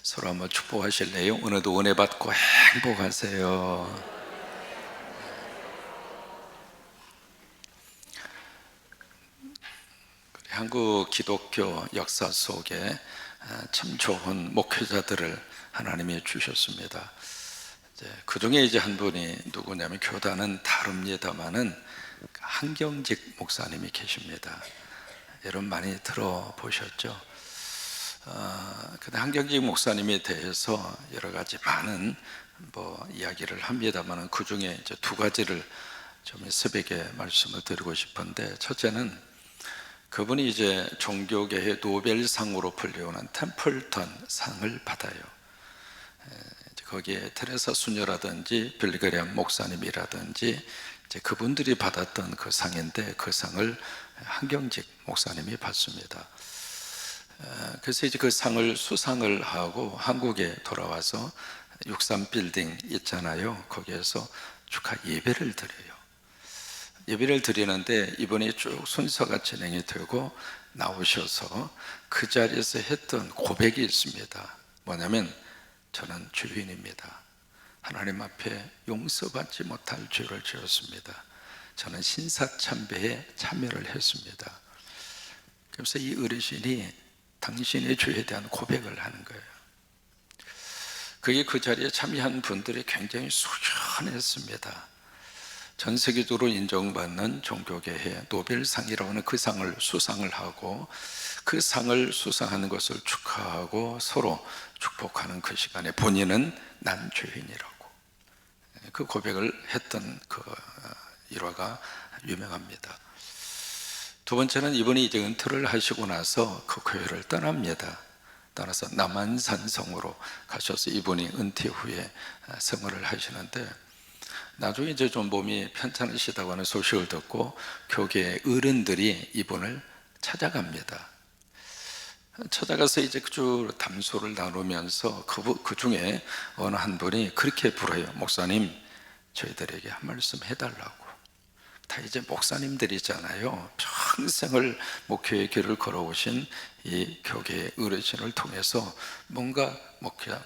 서로 한번 축복하실래요? 오늘도 은혜 받고 행복하세요. 한국 기독교 역사 속에 참 좋은 목회자들을 하나님이 주셨습니다. 그 중에 이제 한 분이 누구냐면, 교단은 다릅니다만은 한경직 목사님이 계십니다. 여러분 많이 들어보셨죠? 근데 한경직 목사님에 대해서 여러 가지 많은 이야기를 합니다만은 그 중에 이제 두 가지를 좀 새벽에 말씀을 드리고 싶은데, 첫째는 그분이 이제 종교계의 노벨상으로 불리우는 템플턴 상을 받아요. 거기에 테레사 수녀라든지 빌리그램 목사님이라든지 이제 그분들이 받았던 그 상인데, 그 상을 한경직 목사님이 받습니다. 그래서 이제 그 상을 수상을 하고 한국에 돌아와서 63빌딩 있잖아요. 거기에서 축하 예배를 드려요. 예배를 드리는데 이번에 쭉 순서가 진행이 되고 나오셔서 그 자리에서 했던 고백이 있습니다. 뭐냐면, 저는 죄인입니다. 하나님 앞에 용서받지 못할 죄를 지었습니다. 저는 신사참배에 참여를 했습니다. 그래서 이 어르신이 당신의 죄에 대한 고백을 하는 거예요. 그게 그 자리에 참여한 분들이 굉장히 수련했습니다. 전 세계적으로 인정받는 종교계의 노벨상이라고 하는 그 상을 수상을 하고, 그 상을 수상하는 것을 축하하고 서로 축복하는 그 시간에 본인은 난 죄인이라고 그 고백을 했던 그 일화가 유명합니다. 두 번째는 이분이 이제 은퇴를 하시고 나서 그 교회를 떠납니다. 떠나서 남한산성으로 가셔서 이분이 은퇴 후에 생활을 하시는데, 나중에 이제 좀 몸이 편찮으시다고 하는 소식을 듣고 교계 어른들이 이분을 찾아갑니다. 찾아가서 이제 쭉 담소를 나누면서 그 중에 어느 한 분이 그렇게 물어요. 목사님, 저희들에게 한 말씀 해달라고. 다 이제 목사님들이잖아요. 평생을 목회의 길을 걸어오신 이 교계의 어르신을 통해서 뭔가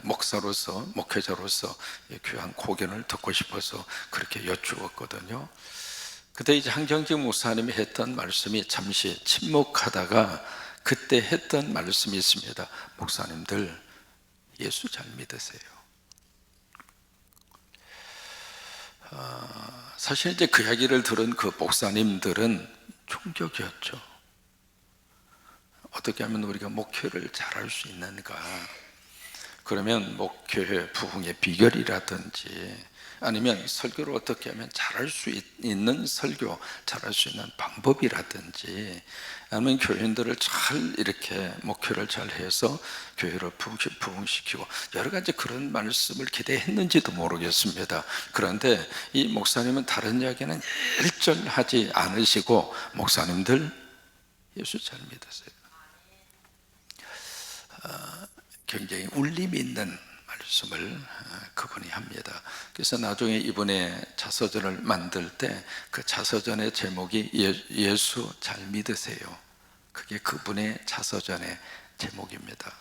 목사로서, 목회자로서 귀한 고견을 듣고 싶어서 그렇게 여쭈었거든요. 그때 이제 한경직 목사님이 했던 말씀이, 잠시 침묵하다가 그때 했던 말씀이 있습니다. 목사님들, 예수 잘 믿으세요. 사실 이제 그 이야기를 들은 그 목사님들은 충격이었죠. 어떻게 하면 우리가 목회를 잘할 수 있는가? 그러면 목회 부흥의 비결이라든지, 아니면 설교를 어떻게 하면 잘할 수 있는 설교, 잘할 수 있는 방법이라든지, 아니면 교인들을 잘 이렇게 목회를 잘 해서 교회를 부흥시키고, 여러 가지 그런 말씀을 기대했는지도 모르겠습니다. 그런데 이 목사님은 다른 이야기는 일절하지 않으시고, 목사님들 예수 잘 믿으세요. 굉장히 울림이 있는 말씀을 그분이 합니다. 그래서 나중에 이분의 자서전을 만들 때 그 자서전의 제목이 예수 잘 믿으세요. 그게 그분의 자서전의 제목입니다.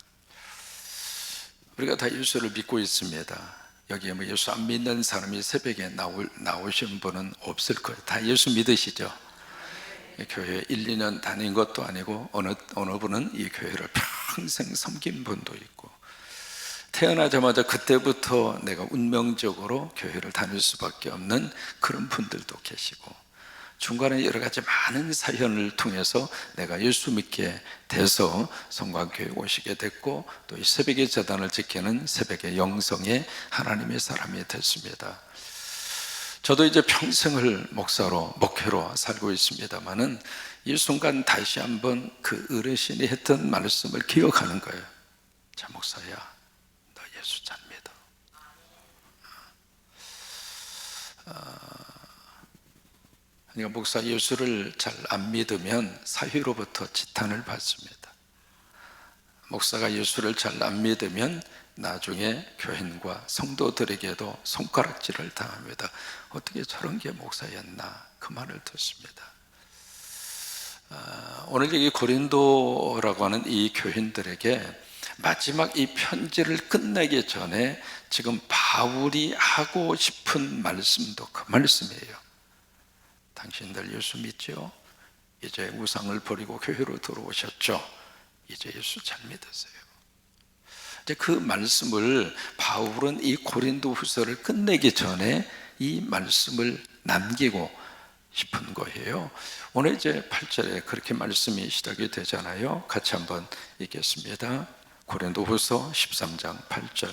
우리가 다 예수를 믿고 있습니다. 여기에 예수 안 믿는 사람이 새벽에 나오신 분은 없을 거예요. 다 예수 믿으시죠? 교회 1, 2년 다닌 것도 아니고 어느 분은 이 교회를 평생 섬긴 분도 있고, 태어나자마자 그때부터 내가 운명적으로 교회를 다닐 수밖에 없는 그런 분들도 계시고, 중간에 여러 가지 많은 사연을 통해서 내가 예수 믿게 돼서 성광교회 오시게 됐고, 또 이 새벽의 재단을 지키는 새벽의 영성의 하나님의 사람이 됐습니다. 저도 이제 평생을 목회로 살고 있습니다만은, 이 순간 다시 한번 그 어르신이 했던 말씀을 기억하는 거예요. 자, 목사야, 너 예수 잘 믿어. 그러니까 목사, 예수를 잘 안 믿으면 사회로부터 지탄을 받습니다. 목사가 예수를 잘 안 믿으면 나중에 교인과 성도들에게도 손가락질을 당합니다. 어떻게 저런 게 목사였나, 그 말을 듣습니다. 오늘 여기 고린도라고 하는 이 교인들에게 마지막 이 편지를 끝내기 전에 지금 바울이 하고 싶은 말씀도 그 말씀이에요. 당신들 예수 믿죠? 이제 우상을 버리고 교회로 들어오셨죠? 이제 예수 잘 믿으세요. 이제 그 말씀을 바울은 이 고린도후서를 끝내기 전에 이 말씀을 남기고 싶은 거예요. 오늘 이제 8절에 그렇게 말씀이 시작이 되잖아요. 같이 한번 읽겠습니다. 고린도후서 13장 8절.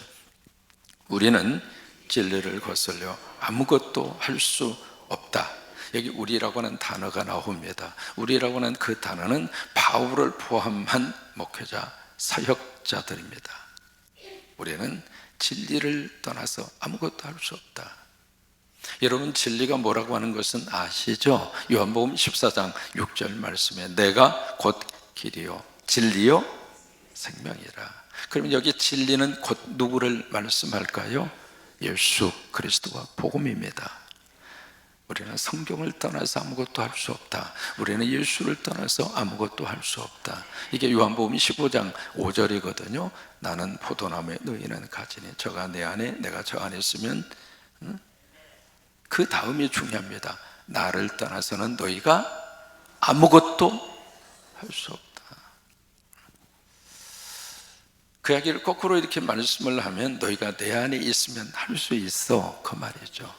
우리는 진리를 거슬려 아무것도 할 수 없다. 여기 우리라고 하는 단어가 나옵니다. 우리라고 하는 그 단어는 바울을 포함한 목회자, 사역자들입니다. 우리는 진리를 떠나서 아무것도 할 수 없다. 여러분, 진리가 뭐라고 하는 것은 아시죠? 요한복음 14장 6절 말씀에 내가 곧 길이요 진리요 생명이라. 그러면 여기 진리는 곧 누구를 말씀할까요? 예수 그리스도와 복음입니다. 우리는 성경을 떠나서 아무것도 할 수 없다. 우리는 예수를 떠나서 아무것도 할 수 없다. 이게 요한복음 15장 5절이거든요. 나는 포도나무에 너희는 가지니 저가 내 안에 내가 저 안에 있으면 그 다음이 중요합니다. 나를 떠나서는 너희가 아무것도 할 수 없다. 그 이야기를 거꾸로 이렇게 말씀을 하면 너희가 내 안에 있으면 할 수 있어, 그 말이죠.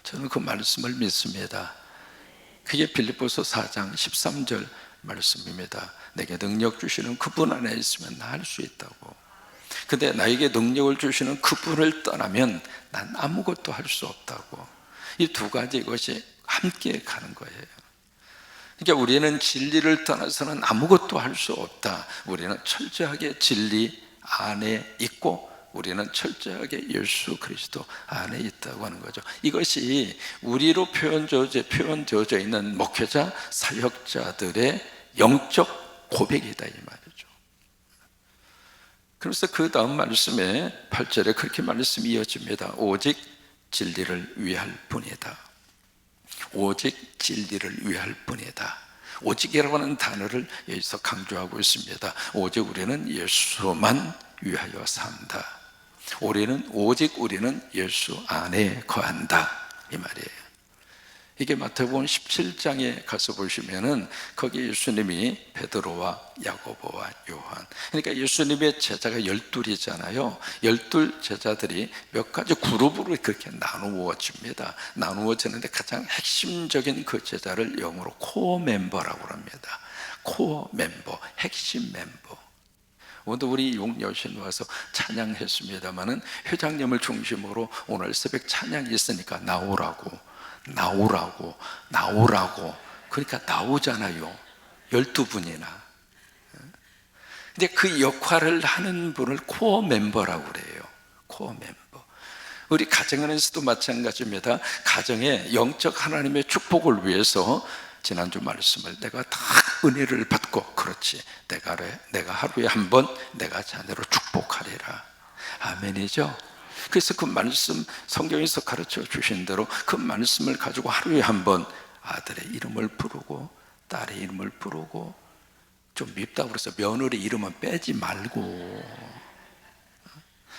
저는 그 말씀을 믿습니다. 그게 빌립보서 4장 13절 말씀입니다. 내게 능력 주시는 그분 안에 있으면 나 할 수 있다고. 근데 나에게 능력을 주시는 그분을 떠나면 난 아무것도 할 수 없다고. 이 두 가지 이것이 함께 가는 거예요. 그러니까 우리는 진리를 떠나서는 아무것도 할 수 없다. 우리는 철저하게 진리 안에 있고 우리는 철저하게 예수 그리스도 안에 있다고 하는 거죠. 이것이 우리로 표현되어져 있는 목회자, 사역자들의 영적 고백이다 이 말이죠. 그래서 그 다음 말씀에 8절에 그렇게 말씀이 이어집니다. 오직 진리를 위할 뿐이다. 오직 진리를 위할 뿐이다. 오직이라고 하는 단어를 여기서 강조하고 있습니다. 오직 우리는 예수만 위하여 산다. 우리는 예수 안에 거한다 이 말이에요. 이게 마태복음 17장에 가서 보시면은 거기 예수님이 베드로와 야고보와 요한, 그러니까 예수님의 제자가 12이잖아요 12 제자들이 몇 가지 그룹으로 그렇게 나누어집니다. 나누어지는데 가장 핵심적인 그 제자를 영어로 코어 멤버라고 합니다. 코어 멤버, 핵심 member. 오늘 우리 용여신 와서 찬양했습니다마는 회장님을 중심으로 오늘 새벽 찬양이 있으니까 나오라고 그러니까 나오잖아요. 12분이나. 근데 그 역할을 하는 분을 코어 멤버라고 그래요. 코어 멤버. 우리 가정 안에서도 마찬가지입니다. 가정에 영적 하나님의 축복을 위해서 지난주 말씀을 내가 다 은혜를 받고, 그렇지, 내가 하루에 한 번 내가 자녀로 축복하리라. 아멘이죠. 그래서 그 말씀, 성경에서 가르쳐 주신 대로 그 말씀을 가지고 하루에 한 번 아들의 이름을 부르고 딸의 이름을 부르고, 좀 밉다고 그래서 며느리 이름은 빼지 말고,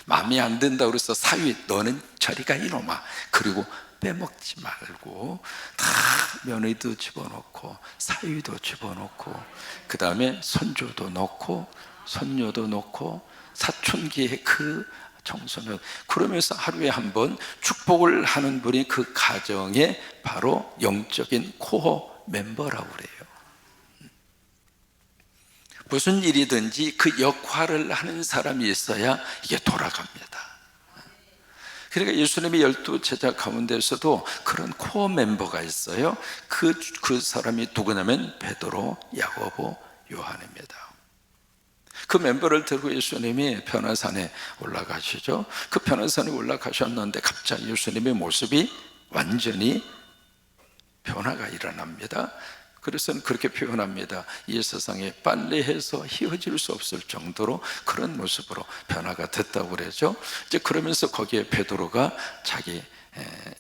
마음에 안 든다고 그래서 사위 너는 저리 가 이놈아, 그리고 빼먹지 말고 다 며느리도 집어넣고 사위도 집어넣고 그 다음에 손주도 넣고 손녀도 넣고 사춘기의 그 청소년, 그러면서 하루에 한 번 축복을 하는 분이 그 가정의 바로 영적인 코어 멤버라고 그래요. 무슨 일이든지 그 역할을 하는 사람이 있어야 이게 돌아갑니다. 그러니까 예수님의 12 제자 가운데서도 그런 코어 멤버가 있어요. 그 사람이 누구냐면 베드로, 야고보, 요한입니다. 그 멤버를 들고 예수님이 변화산에 올라가시죠. 그 변화산에 올라가셨는데 갑자기 예수님의 모습이 완전히 변화가 일어납니다. 그래서 그렇게 표현합니다. 이 세상에 빨래해서 휘어질 수 없을 정도로 그런 모습으로 변화가 됐다고 그러죠. 이제 그러면서 거기에 베드로가 자기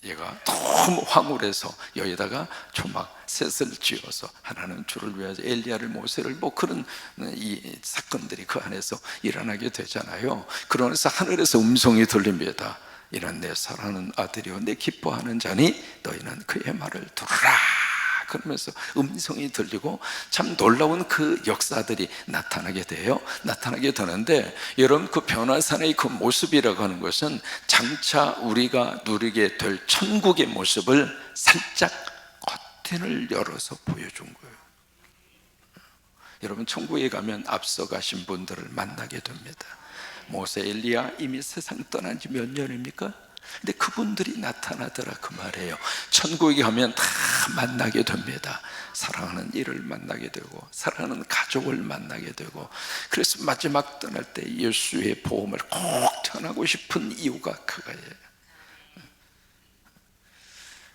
얘가 너무 황홀해서 여기다가 초막 셋을 지어서 하나는 주를 위하여 엘리야를 모세를 뭐 그런 이 사건들이 그 안에서 일어나게 되잖아요. 그러면서 하늘에서 음성이 들립니다. 이는 내 사랑하는 아들이요 내 기뻐하는 자니 너희는 그의 말을 들으라. 그러면서 음성이 들리고 참 놀라운 그 역사들이 나타나게 돼요. 나타나게 되는데 여러분, 그 변화산의 그 모습이라고 하는 것은 장차 우리가 누리게 될 천국의 모습을 살짝 커튼을 열어서 보여준 거예요. 여러분, 천국에 가면 앞서 가신 분들을 만나게 됩니다. 모세, 엘리야 이미 세상 떠난 지 몇 년입니까? 근데 그분들이 나타나더라 그 말이에요. 천국에 가면 다 만나게 됩니다. 사랑하는 이를 만나게 되고 사랑하는 가족을 만나게 되고, 그래서 마지막 떠날 때 예수의 복음을 꼭 전하고 싶은 이유가 그거예요.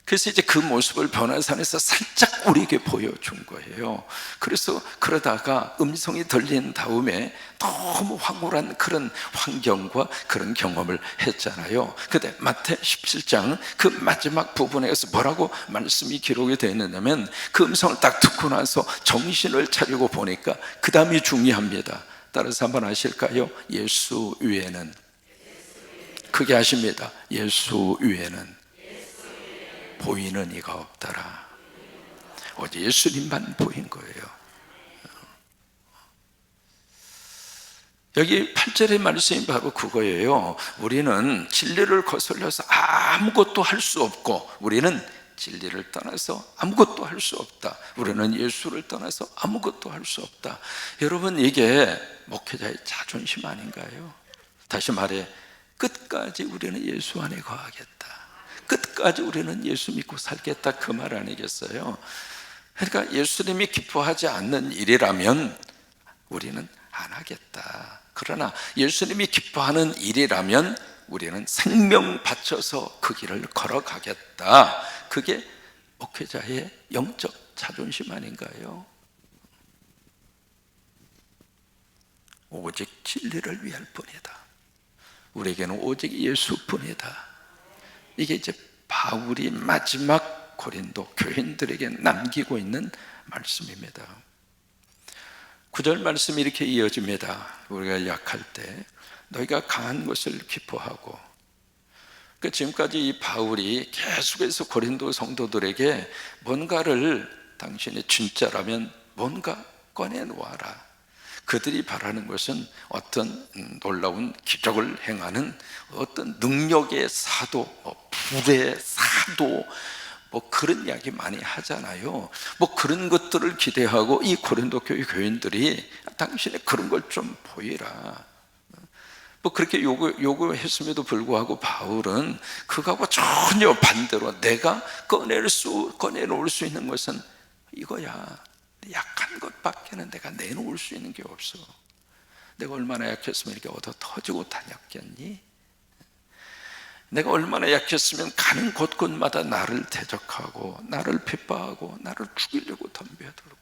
그래서 이제 그 모습을 변화산에서 살짝 우리에게 보여준 거예요. 그래서 그러다가 음성이 들린 다음에 너무 황홀한 그런 환경과 그런 경험을 했잖아요. 근데 마태 17장 그 마지막 부분에서 뭐라고 말씀이 기록이 되어 있느냐면, 그 음성을 딱 듣고 나서 정신을 차리고 보니까 그 다음이 중요합니다. 따라서 한번 하실까요? 예수 위에는, 크게 하십니다. 예수 위에는 보이는 이가 없더라. 오직 예수님만 보인 거예요. 여기 8절의 말씀이 바로 그거예요. 우리는 진리를 거슬려서 아무것도 할 수 없고, 우리는 진리를 떠나서 아무것도 할 수 없다. 우리는 예수를 떠나서 아무것도 할 수 없다. 여러분, 이게 목회자의 자존심 아닌가요? 다시 말해, 끝까지 우리는 예수 안에 거하겠다, 끝까지 우리는 예수 믿고 살겠다, 그 말 아니겠어요? 그러니까 예수님이 기뻐하지 않는 일이라면 우리는 안 하겠다. 그러나 예수님이 기뻐하는 일이라면 우리는 생명 바쳐서 그 길을 걸어가겠다. 그게 목회자의 영적 자존심 아닌가요? 오직 진리를 위할 뿐이다. 우리에게는 오직 예수뿐이다. 이게 이제 바울이 마지막 고린도 교인들에게 남기고 있는 말씀입니다. 9절 말씀이 이렇게 이어집니다. 우리가 약할 때 너희가 강한 것을 기뻐하고. 지금까지 이 바울이 계속해서 고린도 성도들에게 뭔가를, 당신이 진짜라면 뭔가 꺼내놓아라. 그들이 바라는 것은 어떤 놀라운 기적을 행하는 어떤 능력의 사도, 불의 사도, 뭐 그런 이야기 많이 하잖아요. 뭐 그런 것들을 기대하고 이 고린도 교회 교인들이 당신의 그런 걸 좀 보이라, 뭐 그렇게 요구했음에도 불구하고 바울은 그거하고 전혀 반대로 내가 꺼내놓을 수 있는 것은 이거야. 약한 것밖에는 내가 내놓을 수 있는 게 없어. 내가 얼마나 약했으면 이렇게 얻어 터지고 다녔겠니? 내가 얼마나 약했으면 가는 곳곳마다 나를 대적하고 나를 핍박하고 나를 죽이려고 덤벼들고,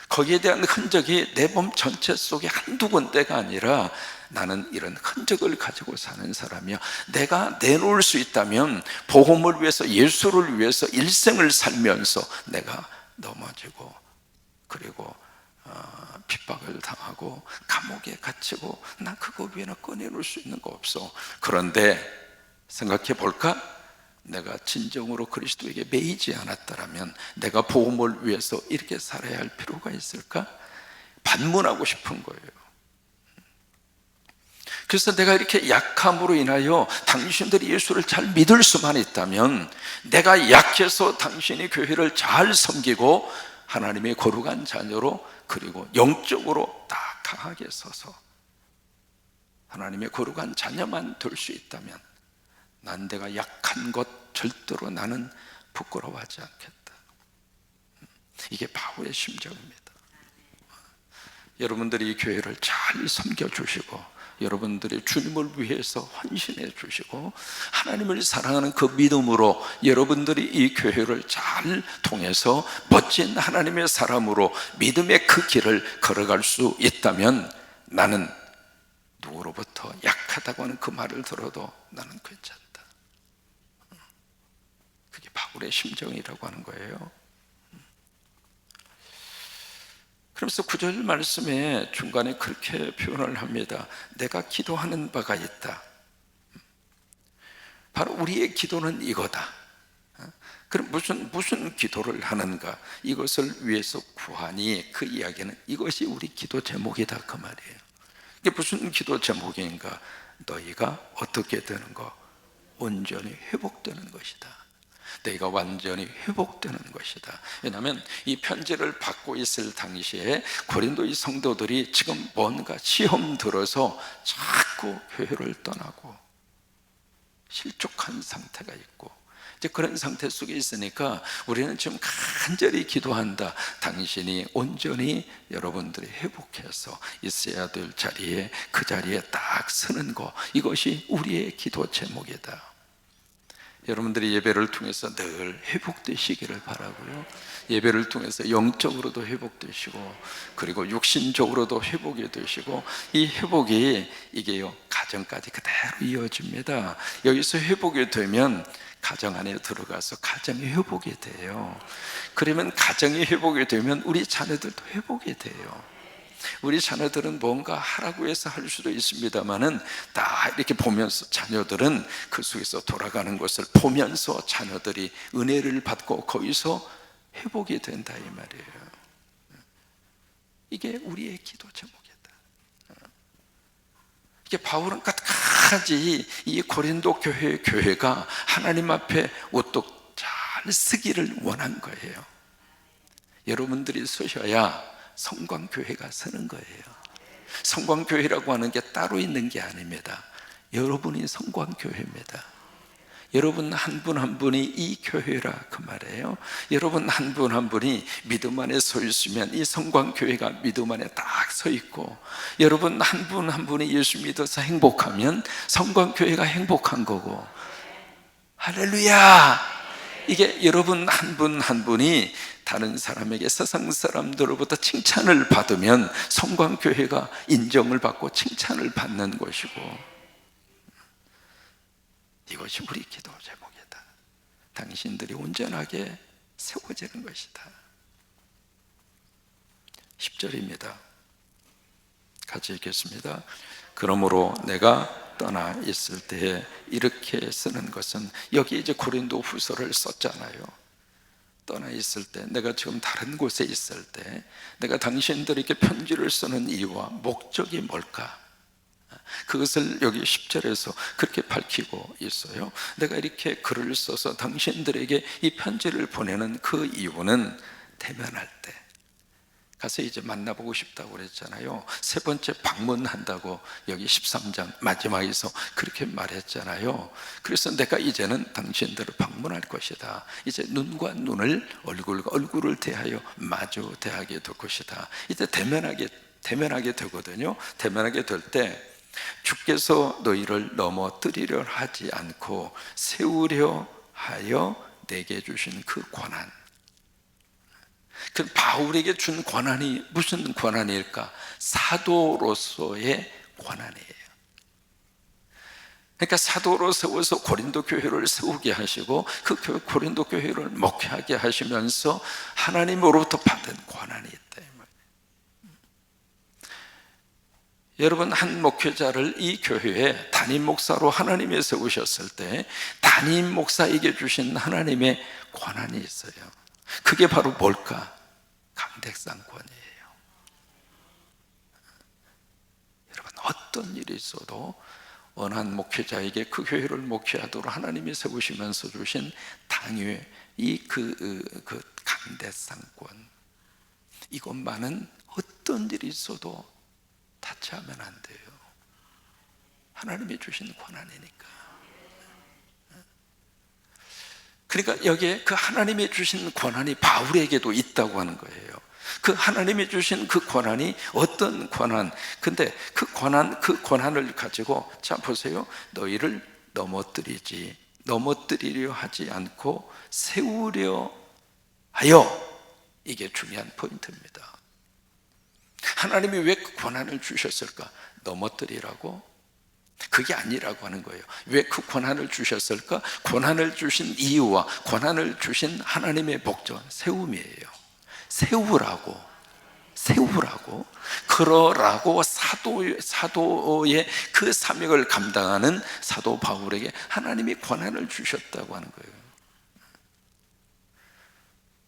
거기에 대한 흔적이 내 몸 전체 속에 한두 군데가 아니라 나는 이런 흔적을 가지고 사는 사람이야. 내가 내놓을 수 있다면 복음을 위해서, 예수를 위해서 일생을 살면서 내가 넘어지고, 그리고 핍박을 당하고 감옥에 갇히고, 난 그거 위에는 꺼내놓을 수 있는 거 없어. 그런데 생각해 볼까? 내가 진정으로 그리스도에게 매이지 않았다면 내가 복음을 위해서 이렇게 살아야 할 필요가 있을까? 반문하고 싶은 거예요. 그래서 내가 이렇게 약함으로 인하여 당신들이 예수를 잘 믿을 수만 있다면, 내가 약해서 당신이 교회를 잘 섬기고 하나님의 거룩한 자녀로, 그리고 영적으로 다 강하게 서서 하나님의 거룩한 자녀만 될 수 있다면, 난 내가 약한 것 절대로 나는 부끄러워하지 않겠다. 이게 바울의 심정입니다. 여러분들이 이 교회를 잘 섬겨주시고, 여러분들이 주님을 위해서 헌신해 주시고, 하나님을 사랑하는 그 믿음으로 여러분들이 이 교회를 잘 통해서 멋진 하나님의 사람으로 믿음의 그 길을 걸어갈 수 있다면, 나는 누구로부터 약하다고 하는 그 말을 들어도 나는 괜찮다. 우리의 심정이라고 하는 거예요. 그러면서 9절 말씀에 중간에 그렇게 표현을 합니다. 내가 기도하는 바가 있다. 바로 우리의 기도는 이거다. 그럼 무슨 기도를 하는가? 이것을 위해서 구하니, 그 이야기는 이것이 우리 기도 제목이다, 그 말이에요. 이게 무슨 기도 제목인가? 너희가 어떻게 되는 거? 온전히 회복되는 것이다. 너희가 완전히 회복되는 것이다. 왜냐하면 이 편지를 받고 있을 당시에 고린도의 성도들이 지금 뭔가 시험 들어서 자꾸 교회를 떠나고 실족한 상태가 있고, 이제 그런 상태 속에 있으니까 우리는 지금 간절히 기도한다. 당신이 온전히 여러분들이 회복해서 있어야 될 자리에, 그 자리에 딱 서는 거, 이것이 우리의 기도 제목이다. 여러분들이 예배를 통해서 늘 회복되시기를 바라고요. 예배를 통해서 영적으로도 회복되시고, 그리고 육신적으로도 회복이 되시고, 이 회복이 이게요, 가정까지 그대로 이어집니다. 여기서 회복이 되면 가정 안에 들어가서 가정이 회복이 돼요. 그러면 가정이 회복이 되면 우리 자녀들도 회복이 돼요. 우리 자녀들은 뭔가 하라고 해서 할 수도 있습니다만은 다 이렇게 보면서, 자녀들은 그 속에서 돌아가는 것을 보면서 자녀들이 은혜를 받고 거기서 회복이 된다, 이 말이에요. 이게 우리의 기도 제목이다. 이게 바울은 끝까지 이 고린도 교회가 하나님 앞에 우뚝 잘 서기를 원한 거예요. 여러분들이 서셔야 성광교회가 서는 거예요. 성광교회라고 하는 게 따로 있는 게 아닙니다. 여러분이 성광교회입니다. 여러분 한 분 한 분이 이 교회라, 그 말이에요. 여러분 한 분 한 분이 믿음 안에 서 있으면 이 성광교회가 믿음 안에 딱 서 있고, 여러분 한 분 한 분이 예수 믿어서 행복하면 성광교회가 행복한 거고, 할렐루야! 이게 여러분 한 분 한 분이 다른 사람에게, 세상 사람들로부터 칭찬을 받으면 성광교회가 인정을 받고 칭찬을 받는 것이고, 이것이 우리 기도 제목이다. 당신들이 온전하게 세워지는 것이다. 10절입니다. 같이 읽겠습니다. 그러므로 내가 떠나 있을 때에 이렇게 쓰는 것은, 여기 이제 고린도 후서를 썼잖아요. 떠나 있을 때, 내가 지금 다른 곳에 있을 때 내가 당신들에게 편지를 쓰는 이유와 목적이 뭘까? 그것을 여기 10절에서 그렇게 밝히고 있어요. 내가 이렇게 글을 써서 당신들에게 이 편지를 보내는 그 이유는, 대면할 때 가서 이제 만나보고 싶다고 그랬잖아요. 세 번째 방문한다고 여기 13장 마지막에서 그렇게 말했잖아요. 그래서 내가 이제는 당신들을 방문할 것이다. 이제 눈과 눈을, 얼굴과 얼굴을 대하여 마주 대하게 될 것이다. 이제 대면하게 되거든요. 대면하게 될 때 주께서 너희를 넘어뜨리려 하지 않고 세우려 하여 내게 주신 그 권한, 그 바울에게 준 권한이 무슨 권한일까? 사도로서의 권한이에요. 그러니까 사도로 세워서 고린도 교회를 세우게 하시고, 그 고린도 교회를 목회하게 하시면서 하나님으로부터 받은 권한이 있다. 여러분, 한 목회자를 이 교회에 담임 목사로 하나님이 세우셨을 때 담임 목사에게 주신 하나님의 권한이 있어요. 그게 바로 뭘까? 강대상권이에요. 여러분, 어떤 일이 있어도 원한 목회자에게 그 교회를 목회하도록 하나님이 세우시면서 주신 당위의 그 강대상권, 이것만은 어떤 일이 있어도 타치하면 안 돼요. 하나님이 주신 권한이니까. 그러니까 여기에 그 하나님이 주신 권한이 바울에게도 있다고 하는 거예요. 그 하나님이 주신 그 권한이 어떤 권한? 근데 그 권한을 가지고, 자 보세요. 너희를 넘어뜨리려 하지 않고 세우려 하여, 이게 중요한 포인트입니다. 하나님이 왜 그 권한을 주셨을까? 넘어뜨리라고? 그게 아니라고 하는 거예요. 왜 그 고난을 주셨을까? 고난을 주신 이유와 고난을 주신 하나님의 목적은 세움이에요. 세우라고 그러라고 사도의 그 사명을 감당하는 사도 바울에게 하나님이 고난을 주셨다고 하는 거예요.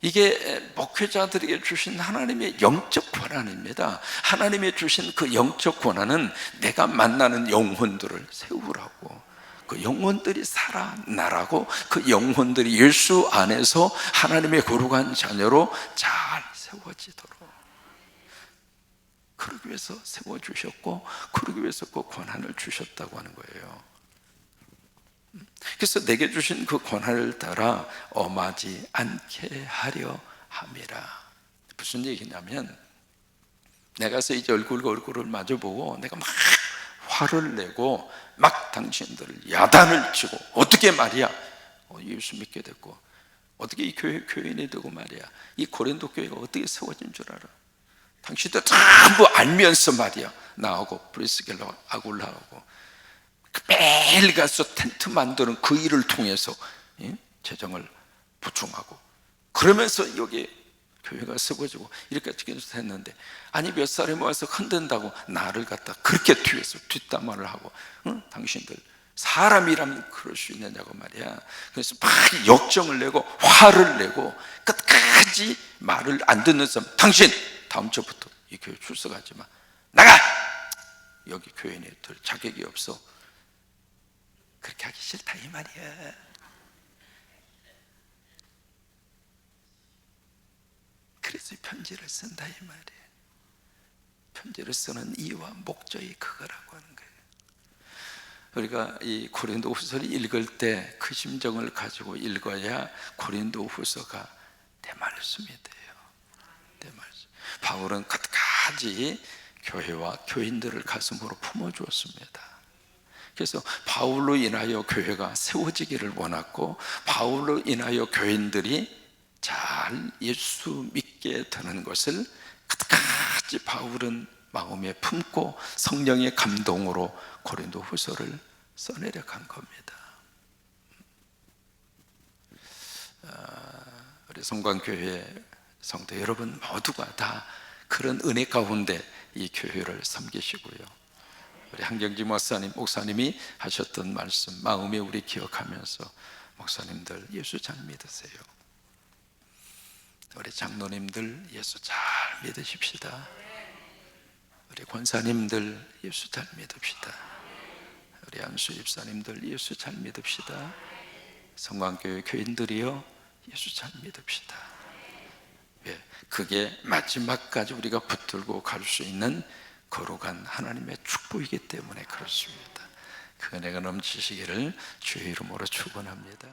이게 목회자들에게 주신 하나님의 영적 권한입니다. 하나님의 주신 그 영적 권한은 내가 만나는 영혼들을 세우라고, 그 영혼들이 살아나라고, 그 영혼들이 예수 안에서 하나님의 거룩한 자녀로 잘 세워지도록, 그러기 위해서 세워주셨고, 그러기 위해서 그 권한을 주셨다고 하는 거예요. 그래서 내게 주신 그 권한을 따라 엄하지 않게 하려 함이라. 무슨 얘기냐면, 내가서 이제 얼굴을 마주보고 내가 막 화를 내고 막 당신들을 야단을 치고, 어떻게 말이야, 예수 믿게 됐고, 어떻게 이 교인이 되고 말이야, 이 고린도 교회가 어떻게 세워진 줄 알아? 당신들 전부 알면서 말이야, 나하고 브리스길라 아굴라하고 매일 가서 텐트 만드는 그 일을 통해서 재정을 보충하고, 그러면서 여기 교회가 세워지고 이렇게까지 했는데, 아니 몇 사람이 와서 흔든다고 나를 갖다 그렇게 뒤에서 뒷담화를 하고, 당신들 사람이라면 그럴 수 있느냐고 말이야. 그래서 막 역정을 내고 화를 내고 끝까지 말을 안 듣는 사람, 당신 다음 주부터 이 교회 출석하지 마, 나가! 여기 교인이 될 자격이 없어. 그렇게 하기 싫다 이 말이야. 그래서 편지를 쓴다 이 말이야. 편지를 쓰는 이유와 목적이 그거라고 하는 거예요. 우리가 이 고린도후서를 읽을 때 그 심정을 가지고 읽어야 고린도후서가 내 말씀이 돼요. 내 말씀. 바울은 끝까지 교회와 교인들을 가슴으로 품어주었습니다. 그래서 바울로 인하여 교회가 세워지기를 원했고, 바울로 인하여 교인들이 잘 예수 믿게 되는 것을 끝까지 바울은 마음에 품고 성령의 감동으로 고린도 후서를 써내려 간 겁니다. 우리 성광교회 성도 여러분 모두가 다 그런 은혜 가운데 이 교회를 섬기시고요, 우리 한경지 목사님이 하셨던 말씀 마음에 우리 기억하면서, 목사님들 예수 잘 믿으세요. 우리 장로님들 예수 잘 믿으십시다. 우리 권사님들 예수 잘 믿읍시다. 우리 안수 집사님들 예수 잘 믿읍시다. 성광교회 교인들이요 예수 잘 믿읍시다. 예, 그게 마지막까지 우리가 붙들고 갈 수 있는 거룩한 하나님의 축복이기 때문에 그렇습니다. 그 은혜가 넘치시기를 주의 이름으로 축원합니다.